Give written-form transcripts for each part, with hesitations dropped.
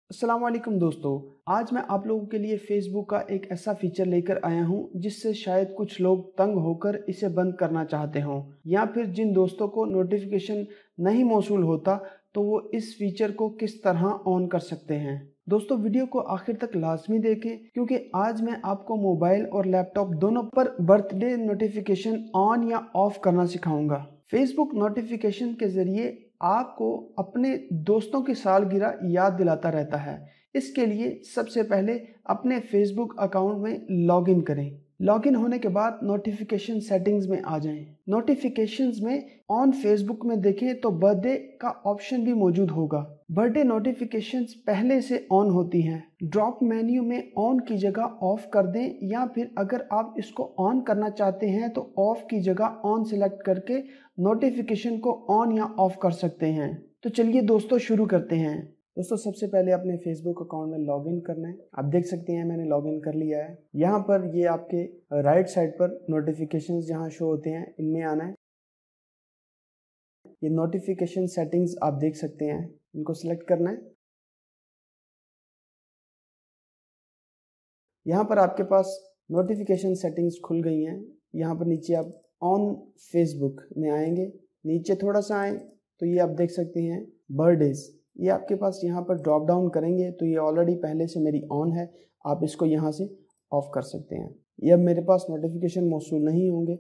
अस्सलाम वालेकुम दोस्तों। आज मैं आप लोगों के लिए फेसबुक का एक ऐसा फीचर लेकर आया हूं जिससे शायद कुछ लोग तंग होकर इसे बंद करना चाहते हों, या फिर जिन दोस्तों को नोटिफिकेशन नहीं मौसूल होता तो वो इस फीचर को किस तरह ऑन कर सकते हैं। दोस्तों, वीडियो को आखिर तक लाजमी देखें क्योंकि आज मैं आपको मोबाइल और लैपटॉप दोनों पर बर्थडे नोटिफिकेशन ऑन या ऑफ करना सिखाऊंगा। फेसबुक नोटिफिकेशन के जरिए आपको अपने दोस्तों की सालगिरह याद दिलाता रहता है। इसके लिए सबसे पहले अपने फेसबुक अकाउंट में लॉगिन करें। लॉगिन होने के बाद नोटिफिकेशन सेटिंग्स में आ जाएं। नोटिफिकेशंस में ऑन फेसबुक में देखें तो बर्थडे का ऑप्शन भी मौजूद होगा। बर्थडे नोटिफिकेशंस पहले से ऑन होती हैं। ड्रॉप मेन्यू में ऑन की जगह ऑफ कर दें, या फिर अगर आप इसको ऑन करना चाहते हैं तो ऑफ की जगह ऑन सिलेक्ट करके नोटिफिकेशन को ऑन या ऑफ कर सकते हैं। तो चलिए दोस्तों शुरू करते हैं। दोस्तों, सबसे पहले अपने फेसबुक अकाउंट में लॉगिन करना है। आप देख सकते हैं मैंने लॉगिन कर लिया है। यहाँ पर ये आपके राइट साइड पर नोटिफिकेशंस जहाँ शो होते हैं इनमें आना है। ये नोटिफिकेशन सेटिंग्स आप देख सकते हैं, इनको सिलेक्ट करना है। यहाँ पर आपके पास नोटिफिकेशन सेटिंग्स खुल गई हैं। यहाँ पर नीचे आप ऑन फेसबुक में आएंगे, नीचे थोड़ा सा आए तो ये आप देख सकते हैं बर्थडेज। ये आपके पास यहाँ पर ड्रॉप डाउन करेंगे तो ये ऑलरेडी पहले से मेरी ऑन है, आप इसको यहाँ से ऑफ कर सकते हैं। ये अब मेरे पास नोटिफिकेशन मौसूल नहीं होंगे।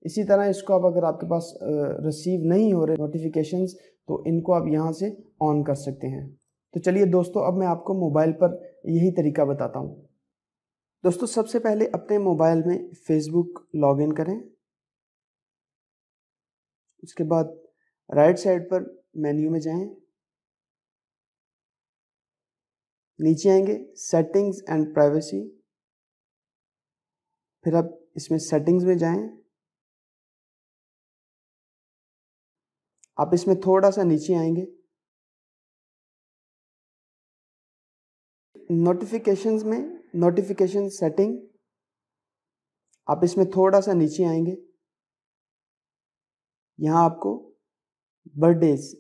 इसी तरह इसको अब अगर आपके पास रिसीव नहीं हो रहे नोटिफिकेशंस तो इनको आप यहाँ से ऑन कर सकते हैं। तो चलिए दोस्तों, अब मैं आपको मोबाइल पर यही तरीका बताता हूँ। दोस्तों, सबसे पहले अपने मोबाइल में फेसबुक लॉगिन करें। उसके बाद राइट साइड पर मेन्यू में जाएं, नीचे आएंगे सेटिंग्स एंड प्राइवेसी, फिर आप इसमें सेटिंग्स में जाएं। आप इसमें थोड़ा सा नीचे आएंगे, नोटिफिकेशंस में नोटिफिकेशन सेटिंग, आप इसमें थोड़ा सा नीचे आएंगे। यहाँ आपको बर्थडेज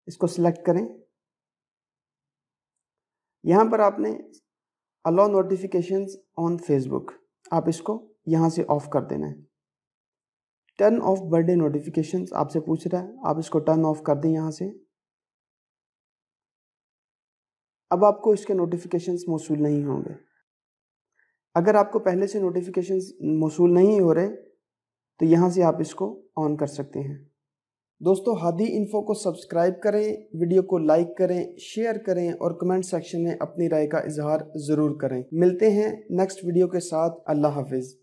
इसको सिलेक्ट करें। यहाँ पर आपने अलाउ नोटिफिकेशंस ऑन फेसबुक, आप इसको यहाँ से ऑफ कर देना है। टर्न ऑफ बर्थडे नोटिफिकेशंस आपसे पूछ रहा है, आप इसको टर्न ऑफ कर दें यहाँ से। अब आपको इसके नोटिफिकेशंस मौसूल नहीं होंगे। अगर आपको पहले से नोटिफिकेशंस मौसूल नहीं हो रहे तो यहाँ से आप इसको ऑन कर सकते हैं। दोस्तों, हादी इन्फो को सब्सक्राइब करें, वीडियो को लाइक करें, शेयर करें और कमेंट सेक्शन में अपनी राय का इजहार ज़रूर करें। मिलते हैं नेक्स्ट वीडियो के साथ। अल्लाह हाफिज़।